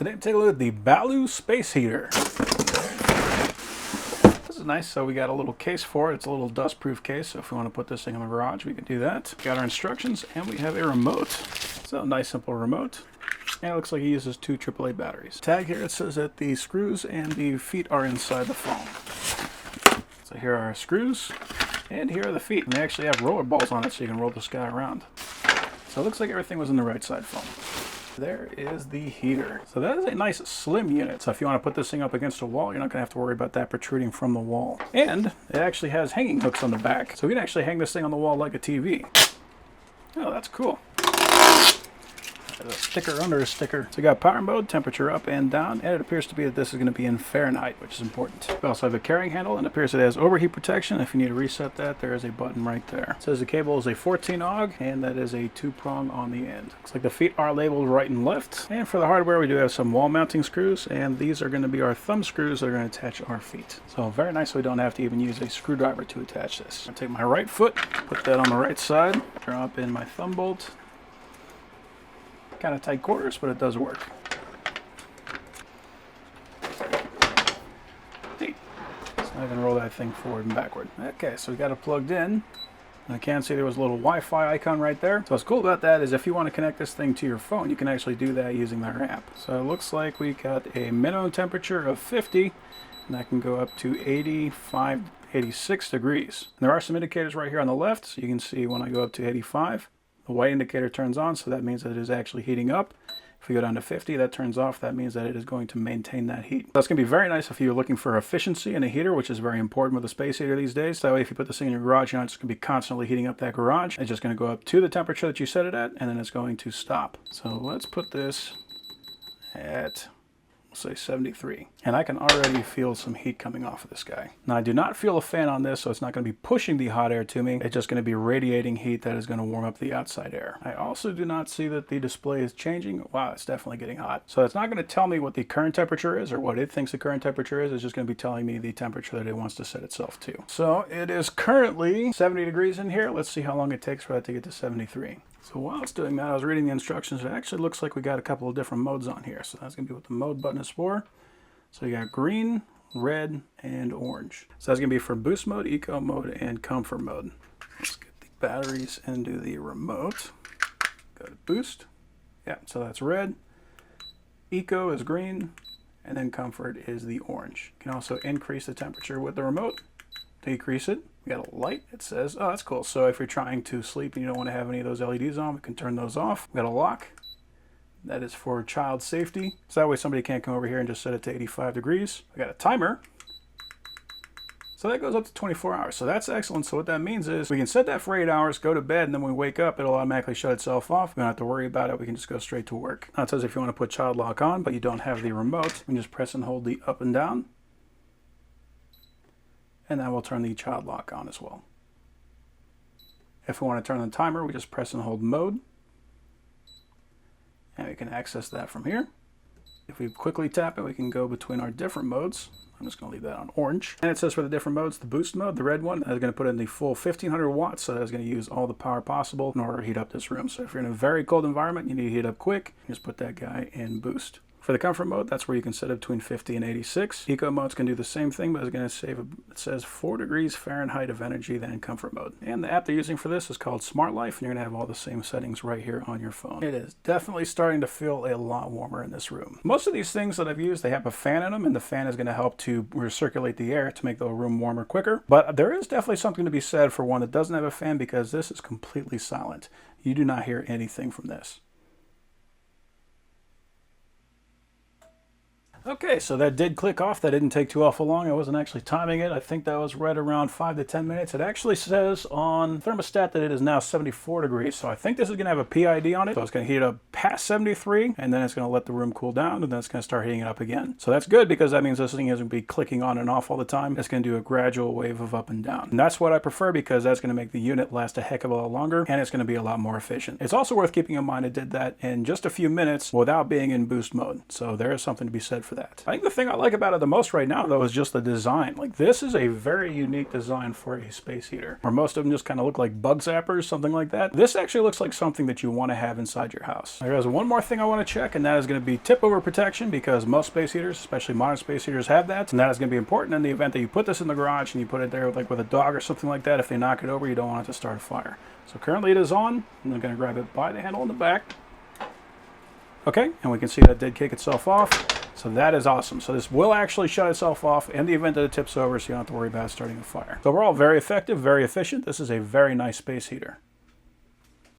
Today, take a look at the Ballu space heater. This is nice. So we got a little case for it. It's a little dust-proof case. So if we want to put this thing in the garage, we can do that. Got our instructions, and we have a remote. So a nice, simple remote. And it looks like it uses 2 AAA batteries. Tag here, it says that the screws and the feet are inside the foam. So here are our screws, and here are the feet. And they actually have roller balls on it, so you can roll this guy around. So it looks like everything was in the right side foam. There is the heater. So that is a nice slim unit. So if you want to put this thing up against a wall, you're not going to have to worry about that protruding from the wall. And it actually has hanging hooks on the back. So we can actually hang this thing on the wall like a TV. Oh, that's cool. There's a sticker under a sticker. So we got power mode, temperature up and down, and it appears to be that this is going to be in Fahrenheit, which is important. We also have a carrying handle, and it appears it has overheat protection. If you need to reset that, there is a button right there. It says the cable is a 14 AUG, and that is a 2-prong on the end. Looks like the feet are labeled right and left. And for the hardware, we do have some wall mounting screws, and these are going to be our thumb screws that are going to attach our feet. So very nice, we don't have to even use a screwdriver to attach this. I'll take my right foot, put that on the right side, drop in my thumb bolt. Kind of tight quarters, but it does work. Neat. So I can roll that thing forward and backward. Okay, so we got it plugged in. And I can see there was a little Wi-Fi icon right there. So what's cool about that is if you want to connect this thing to your phone, you can actually do that using their app. So it looks like we got a minimum temperature of 50, and that can go up to 85, 86 degrees. And there are some indicators right here on the left, so you can see when I go up to 85. The white indicator turns on, so that means that it is actually heating up. If we go down to 50, that turns off. That means that it is going to maintain that heat. That's going to be very nice if you're looking for efficiency in a heater, which is very important with a space heater these days. That way, if you put this thing in your garage, you're not just going to be constantly heating up that garage. It's just going to go up to the temperature that you set it at, and then it's going to stop. So let's put this at, we'll say 73. And I can already feel some heat coming off of this guy. Now I do not feel a fan on this, so it's not going to be pushing the hot air to me. It's just going to be radiating heat that is going to warm up the outside air. I also do not see that the display is changing. Wow, it's definitely getting hot. So it's not going to tell me what the current temperature is or what it thinks the current temperature is. It's just going to be telling me the temperature that it wants to set itself to. So it is currently 70 degrees in here. Let's see how long it takes for that to get to 73. So while it's doing that, I was reading the instructions. It actually looks like we got a couple of different modes on here. So that's going to be what the mode button is for. So you got green, red, and orange. So that's going to be for boost mode, eco mode, and comfort mode. Let's get the batteries into the remote. Go to boost. Yeah, so that's red. Eco is green, and then comfort is the orange. You can also increase the temperature with the remote, decrease it. We got a light, it says. Oh, that's cool. So if you're trying to sleep and you don't want to have any of those LEDs on, we can turn those off. We got a lock. That is for child safety. So that way somebody can't come over here and just set it to 85 degrees. We got a timer. So that goes up to 24 hours. So that's excellent. So what that means is we can set that for 8 hours, go to bed, and then when we wake up, it'll automatically shut itself off. We don't have to worry about it. We can just go straight to work. Now it says if you want to put child lock on, but you don't have the remote, you can just press and hold the up and down. And that will turn the child lock on as well. If we want to turn the timer, we just press and hold mode. And we can access that from here. If we quickly tap it, we can go between our different modes. I'm just going to leave that on orange. And it says for the different modes, the boost mode, the red one, is going to put in the full 1500 watts. So that's going to use all the power possible in order to heat up this room. So if you're in a very cold environment, you need to heat up quick, you just put that guy in boost. For the comfort mode, that's where you can set it between 50 and 86. Eco mode's can do the same thing, but it's going to save, it says 4 degrees Fahrenheit of energy than comfort mode. And the app they're using for this is called Smart Life, and you're going to have all the same settings right here on your phone. It is definitely starting to feel a lot warmer in this room. Most of these things that I've used, they have a fan in them, and the fan is going to help to recirculate the air to make the room warmer quicker. But there is definitely something to be said for one that doesn't have a fan, because this is completely silent. You do not hear anything from this. Okay, so that did click off. That didn't take too awful long. I wasn't actually timing it. I think that was right around 5 to 10 minutes. It actually says on Thermostat that it is now 74 degrees. So I think this is going to have a PID on it. So it's going to heat up past 73, and then it's going to let the room cool down, and then it's going to start heating it up again. So that's good, because that means this thing isn't going to be clicking on and off all the time. It's going to do a gradual wave of up and down. And that's what I prefer, because that's going to make the unit last a heck of a lot longer, and it's going to be a lot more efficient. It's also worth keeping in mind it did that in just a few minutes without being in boost mode. So there is something to be said for for that. I think the thing I like about it the most right now, though, is just the design. Like, this is a very unique design for a space heater, where most of them just kind of look like bug zappers, something like that. This actually looks like something that you want to have inside your house. There's one more thing I want to check, and that is going to be tip over protection, because most space heaters, especially modern space heaters, have that, and that is going to be important in the event that you put this in the garage and you put it there like with a dog or something like that. If they knock it over, you don't want it to start a fire. So currently it is on. I'm going to grab it by the handle in the back. Okay, and we can see that did kick itself off. So that is awesome. So this will actually shut itself off in the event that it tips over, so you don't have to worry about starting a fire. So overall, very effective, very efficient. This is a very nice space heater.